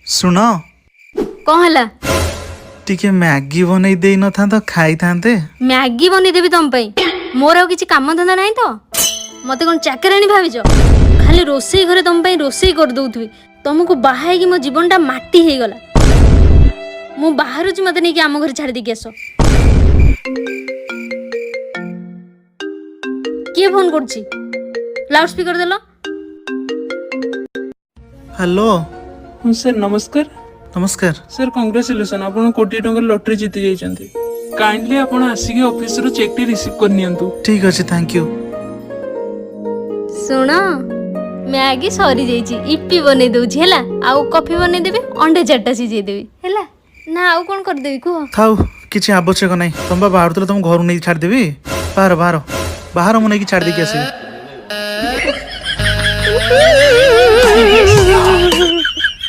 सुन कौन हला टिके मैगी बनई दे न था तो खाई थांते। मैगी बनी देबी तुम पई मोर आ किछि काम धंदा नहीं तो मते कोन चाकरानी भाबिज खाली रोसई घरे तुम पई रोसई कर दउथबी तुमको बाहाई कि मो जीवनटा माटी हे गला मु बाहर छु मते नहीं कि आम घर छाड़ दे के आसो के फोन करछि लाउड स्पीकर देलो। हेलो सर नमस्कार। नमस्कार। सर कंग्रेचुलेसन आपण कोटी टंका लॉटरी जीति जाइछन्ती। काइंडली आपण आसिके ऑफिस रो चेक टी रिसीव कर नियंतु। ठीक अछि थैंक यू। सुनो मैगी सरी जाइछि इप्पी बने दउछि हैला आउ कॉफी बने देबे अंडे चारटा सिझे देबी हैला ना आउ कोन कर देबी को थाउ किछि आवश्यक नै तुम बाहर तले तुम घर नै छाड़ देबी बाहर बाहर बाहर मु नै कि छाड़ दे के आसी।